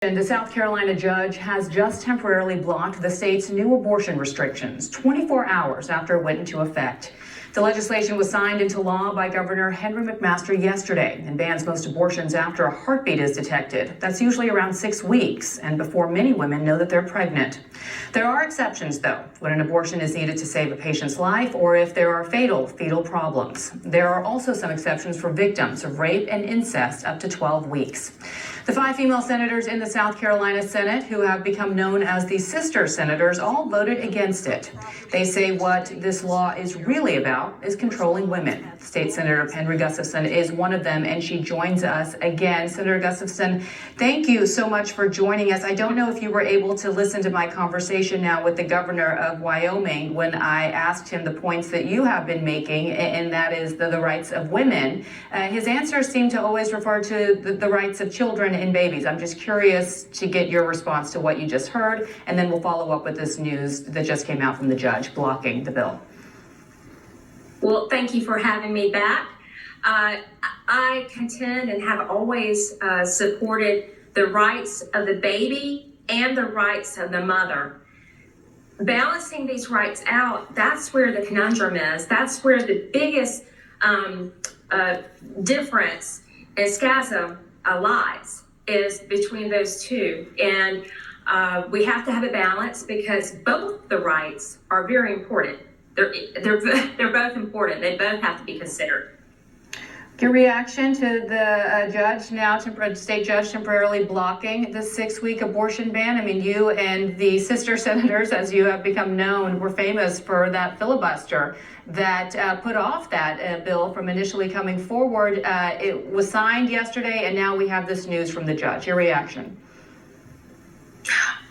And the South Carolina judge has just temporarily blocked the state's new abortion restrictions 24 hours after it went into effect. The legislation was signed into law by Governor Henry McMaster yesterday and bans most abortions after a heartbeat is detected. That's usually around 6 weeks and before many women know that they're pregnant. There are exceptions, though, when an abortion is needed to save a patient's life or if there are fetal problems. There are also some exceptions for victims of rape and incest up to 12 weeks. The 5 female senators in the South Carolina Senate, who have become known as the sister senators, all voted against it. They say what this law is really about is controlling women. State Senator Penry Gustafson is one of them, and she joins us again. Senator Gustafson, thank you so much for joining us. I don't know if you were able to listen to my conversation now with the governor of Wyoming when I asked him the points that you have been making, and that is the rights of women. His answers seem to always refer to the rights of children and babies. I'm just curious to get your response to what you just heard, and then we'll follow up with this news that just came out from the judge blocking the bill. Well, thank you for having me back. I contend and have always supported the rights of the baby and the rights of the mother. Balancing these rights out, that's where the conundrum is. That's where the biggest difference and schism lies, is between those two. And we have to have a balance because both the rights are very important. They're both important. They both have to be considered. Your reaction to the judge now, state judge temporarily blocking the 6-week abortion ban? I mean, you and the sister senators, as you have become known, were famous for that filibuster that put off that bill from initially coming forward. It was signed yesterday, and now we have this news from the judge. Your reaction?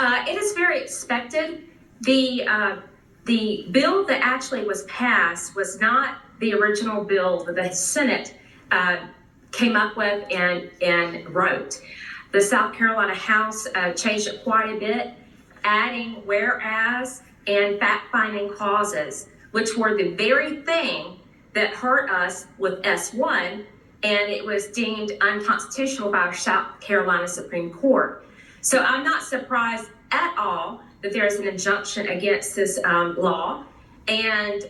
It is very expected. The bill that actually was passed was not the original bill that the Senate came up with and wrote. The South Carolina House changed it quite a bit, adding whereas and fact-finding clauses, which were the very thing that hurt us with S1, and it was deemed unconstitutional by our South Carolina Supreme Court. So I'm not surprised at all that there is an injunction against this law, and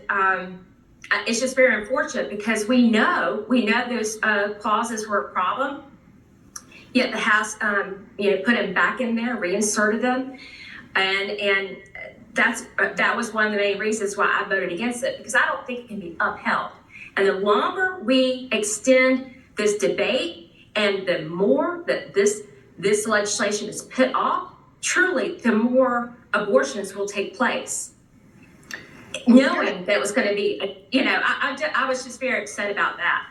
it's just very unfortunate because we know those clauses were a problem. Yet the House, put them back in there, reinserted them, and that was one of the main reasons why I voted against it, because I don't think it can be upheld. And the longer we extend this debate, and the more that this legislation is put off, truly, the more abortions will take place. Knowing that was going to be, I was just very upset about that.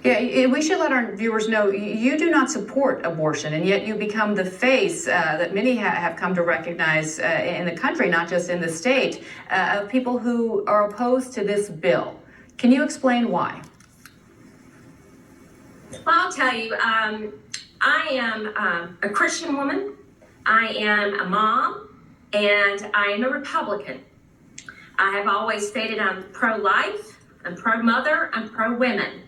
Yeah, we should let our viewers know you do not support abortion, and yet you become the face that many have come to recognize in the country, not just in the state, of people who are opposed to this bill. Can you explain why? Well, I'll tell you, I am a Christian woman. I am a mom, and I am a Republican. I have always stated I'm pro-life, I'm pro-mother, I'm pro-women.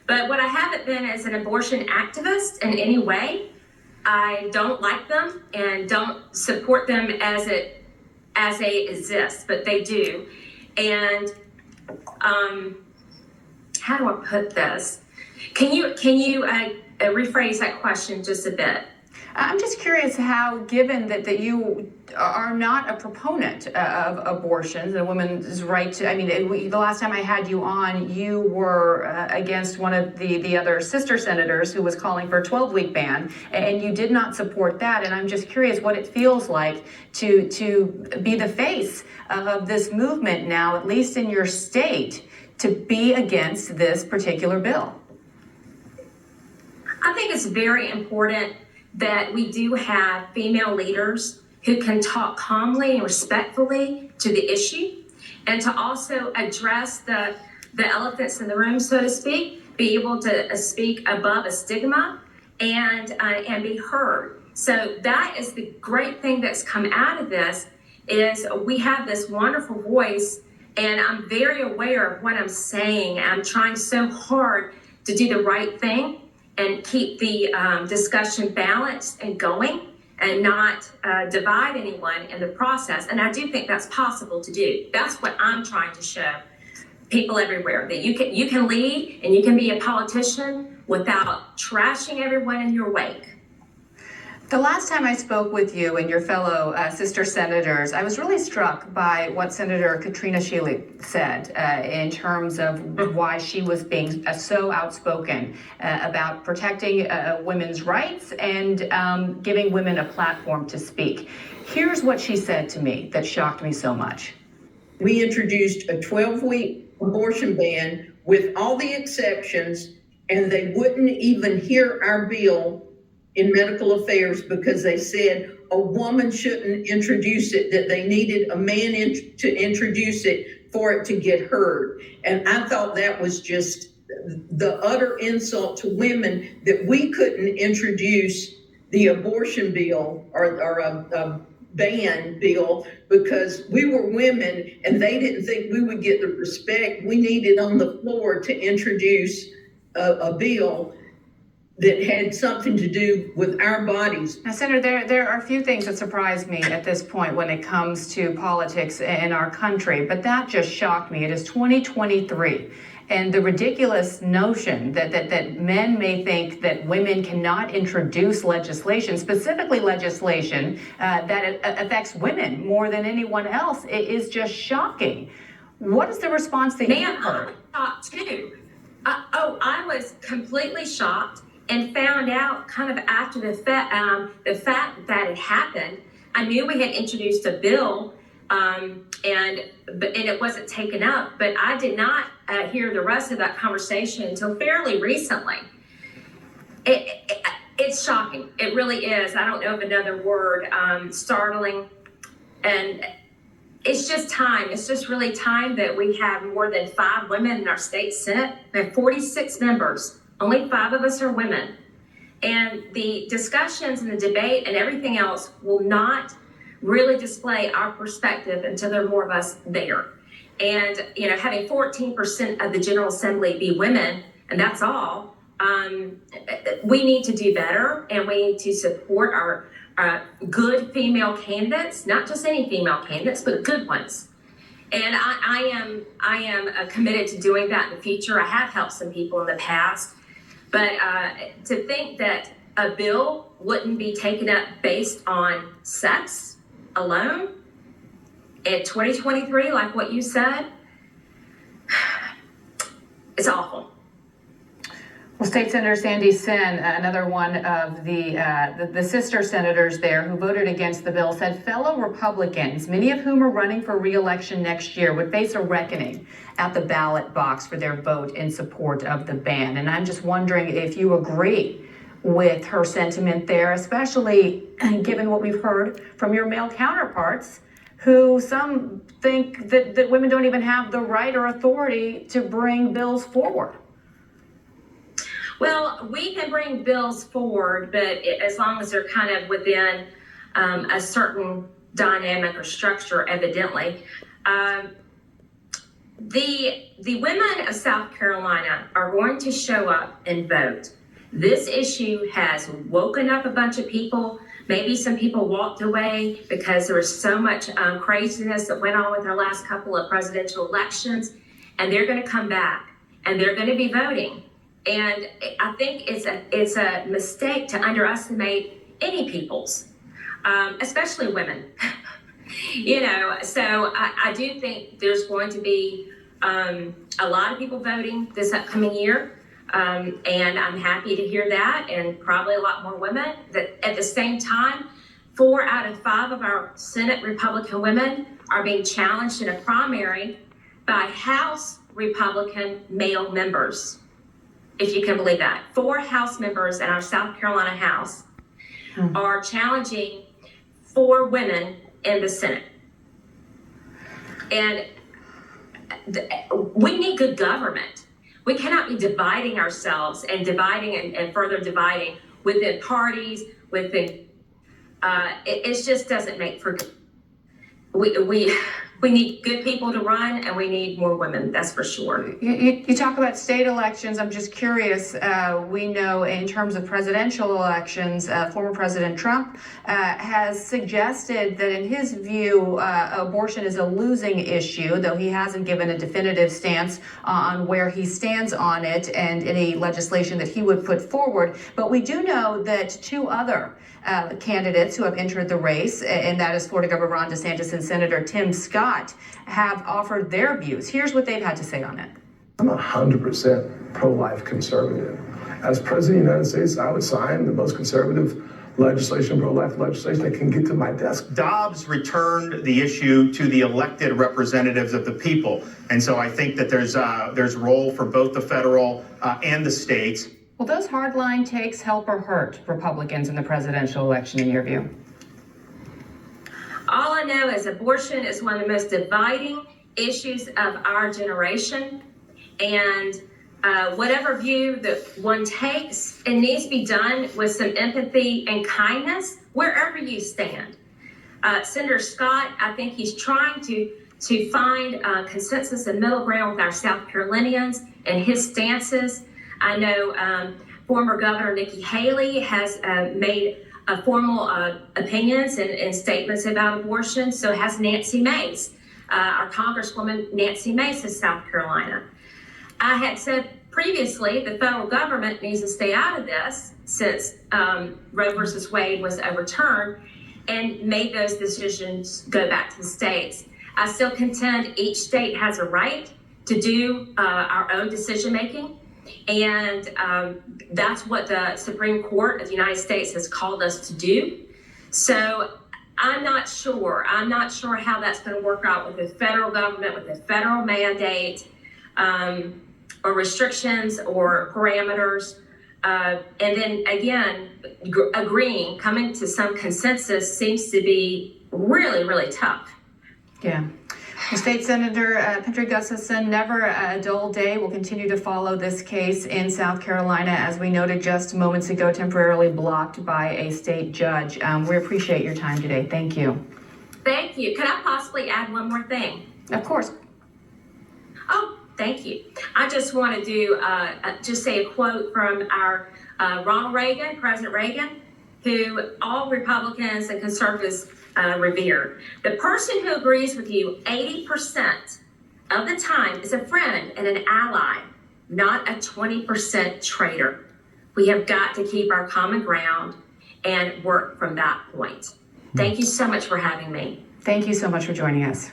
But what I haven't been is an abortion activist in any way. I don't like them and don't support them as they exist, but they do. And how do I put this? Can you rephrase that question just a bit? I'm just curious how, given that you are not a proponent of abortion, the woman's right to, the last time I had you on, you were against one of the other sister senators who was calling for a 12-week ban, and you did not support that. And I'm just curious what it feels like to be the face of this movement now, at least in your state, to be against this particular bill. I think it's very important that we do have female leaders who can talk calmly and respectfully to the issue, and to also address the elephants in the room, so to speak, be able to speak above a stigma and be heard. So that is the great thing that's come out of this, is we have this wonderful voice, and I'm very aware of what I'm saying. I'm trying so hard to do the right thing and keep the discussion balanced and going. and not divide anyone in the process. And I do think that's possible to do. That's what I'm trying to show people everywhere, that you can lead and you can be a politician without trashing everyone in your wake. The last time I spoke with you and your fellow sister senators, I was really struck by what Senator Katrina Shealy said in terms of why she was being so outspoken about protecting women's rights and giving women a platform to speak. Here's what she said to me that shocked me so much. We introduced a 12-week abortion ban with all the exceptions, and they wouldn't even hear our bill in medical affairs because they said a woman shouldn't introduce it, that they needed a man to introduce it for it to get heard. And I thought that was just the utter insult to women, that we couldn't introduce the abortion bill or a ban bill because we were women and they didn't think we would get the respect we needed on the floor to introduce a bill that had something to do with our bodies. Now, Senator, there are a few things that surprise me at this point when it comes to politics in our country, but that just shocked me. It is 2023, and the ridiculous notion that men may think that women cannot introduce legislation, specifically legislation that affects women more than anyone else, is just shocking. What is the response that you heard? I was shocked too. I was completely shocked. And found out kind of after the fact that it happened. I knew we had introduced a bill, and it wasn't taken up. But I did not hear the rest of that conversation until fairly recently. It's shocking. It really is. I don't know of another word. Startling, and it's just time. It's just really time that we have more than 5 women in our state Senate. We have 46 members. Only 5 of us are women. And the discussions and the debate and everything else will not really display our perspective until there are more of us there. And, having 14% of the General Assembly be women, and that's all, we need to do better, and we need to support our good female candidates, not just any female candidates, but good ones. And I am committed to doing that in the future. I have helped some people in the past. But to think that a bill wouldn't be taken up based on sex alone in 2023, like what you said, it's awful. Well, State Senator Sandy Senn, another one of the sister senators there who voted against the bill, said fellow Republicans, many of whom are running for re-election next year, would face a reckoning at the ballot box for their vote in support of the ban. And I'm just wondering if you agree with her sentiment there, especially given what we've heard from your male counterparts, who some think that women don't even have the right or authority to bring bills forward. Well, we can bring bills forward, but as long as they're kind of within a certain dynamic or structure, evidently. The women of South Carolina are going to show up and vote. This issue has woken up a bunch of people. Maybe some people walked away because there was so much craziness that went on with our last couple of presidential elections, and they're going to come back and they're going to be voting. And I think it's a mistake to underestimate any peoples, especially women. So I do think there's going to be a lot of people voting this upcoming year. And I'm happy to hear that, and probably a lot more women. That at the same time, 4 out of 5 of our Senate Republican women are being challenged in a primary by House Republican male members. If you can believe that. 4 House members in our South Carolina House are challenging 4 women in the Senate. And we need good government. We cannot be dividing ourselves and dividing and further dividing within parties, within, it just doesn't make for good. we need good people to run, and we need more women, that's for sure. You talk about state elections. I'm just curious. We know in terms of presidential elections, former President Trump has suggested that in his view, abortion is a losing issue, though he hasn't given a definitive stance on where he stands on it and any legislation that he would put forward. But we do know that two other candidates who have entered the race, and that is Florida Governor Ron DeSantis and Senator Tim Scott, have offered their views. Here's what they've had to say on it. I'm 100% pro-life conservative. As President of the United States, I would sign the most conservative legislation, pro-life legislation that can get to my desk. Dobbs returned the issue to the elected representatives of the people. And so I think that there's role for both the federal and the states. Will those hardline takes help or hurt Republicans in the presidential election, in your view? All I know is abortion is one of the most dividing issues of our generation. And whatever view that one takes, it needs to be done with some empathy and kindness wherever you stand. Senator Scott, I think he's trying to find consensus and middle ground with our South Carolinians and his stances. I know former Governor Nikki Haley has made formal opinions and statements about abortion. So has Nancy Mace, our Congresswoman Nancy Mace of South Carolina. I had said previously the federal government needs to stay out of this since Roe versus Wade was overturned and made those decisions go back to the states. I still contend each state has a right to do our own decision making. And that's what the Supreme Court of the United States has called us to do. So I'm not sure how that's going to work out with the federal government, with the federal mandate, or restrictions or parameters. And then again, coming to some consensus seems to be really, really tough. Yeah. Well, State Senator Patrick Gustafson, never a dull day. We'll continue to follow this case in South Carolina, as we noted just moments ago, temporarily blocked by a state judge. We appreciate your time today. Thank you. Thank you. Could I possibly add one more thing? Of course. Oh, thank you. I just want to do just say a quote from our Ronald Reagan, President Reagan, who all Republicans and conservatives revere. The person who agrees with you 80% of the time is a friend and an ally, not a 20% traitor. We have got to keep our common ground and work from that point. Thank you so much for having me. Thank you so much for joining us.